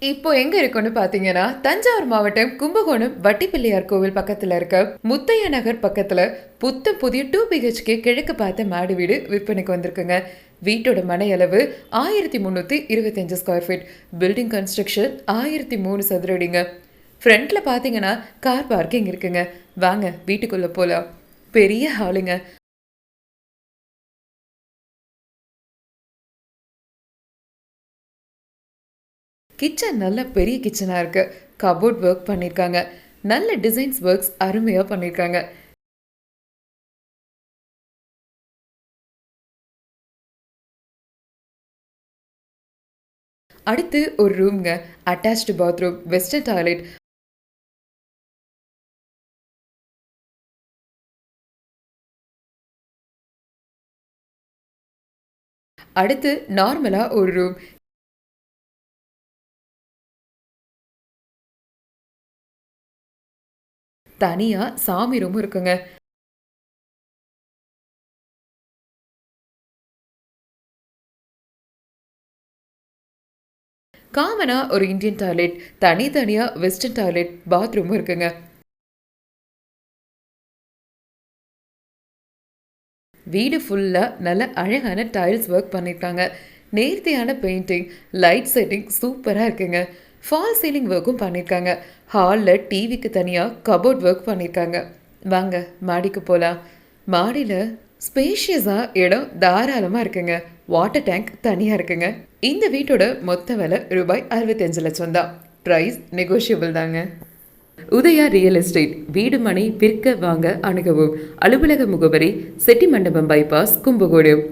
இப்போ எங்க இருக்குன்னு பாத்தீங்கன்னா தஞ்சாவூர் மாவட்டம் கும்பகோணம் வட்டிப்பிள்ளையார் கோவில் பக்கத்துல இருக்க முத்தையா நகர் பக்கத்துல புதிய 2 BHK கிழக்கு பார்த்த மாடி வீடு விற்பனைக்கு வந்திருக்குங்க. வீட்டோட மனை அளவு 1325 ஸ்கொயர் ஃபீட். பில்டிங் கன்ஸ்ட்ரக்ஷன் 1003 சதுர அடிங்க. ஃப்ரண்ட்ல பாத்தீங்கன்னா கார் பார்க்கிங் இருக்குங்க. வாங்க வீட்டுக்குள்ள போலாம். பெரிய ஹாலுங்க. கிச்சன் நல்ல பெரிய கிச்சனாக இருக்குது. கபோர்ட் ஒர்க் பண்ணியிருக்காங்க. நல்ல டிசைன்ஸ் ஒர்க்ஸ் அருமையாக பண்ணியிருக்காங்க. அடுத்து ஒரு ரூம்ங்க. Attached bathroom, western toilet. அடுத்து நார்மலாக ஒரு ரூம். தனியாக சாமி ரூமும் இருக்குங்க. காமனாக ஒரு இந்தியன் டாய்லெட், தனித்தனியாக வெஸ்டர்ன் டாய்லெட், பாத்ரூமும் இருக்குங்க. வீடு ஃபுல்லாக நல்ல அழகான டைல்ஸ் ஒர்க் பண்ணியிருக்காங்க. நேர்த்தியான பெயிண்டிங், லைட் செட்டிங் சூப்பராக இருக்குங்க. ஃபால் சீலிங் ஒர்க்கும் பண்ணியிருக்காங்க. ஹாலில் டிவிக்கு தனியாக கபோர்ட் ஒர்க் பண்ணியிருக்காங்க. வாங்க மாடிக்கு போகலாம். மாடியில் ஸ்பேஷியஸாக இடம் தாராளமாக இருக்குங்க. வாட்டர் டேங்க் தனியாக இருக்குங்க. இந்த வீட்டோட மொத்த விலை ரூபாய் 65 லட்சம் தான். ப்ரைஸ் நெகோஷியபிள் தாங்க. Udaya real estate. வீடு மனை விற்க வாங்க அணுகவும். அலுவலக முகவரி செட்டிமண்டபம் பைபாஸ், கும்பகோணம்.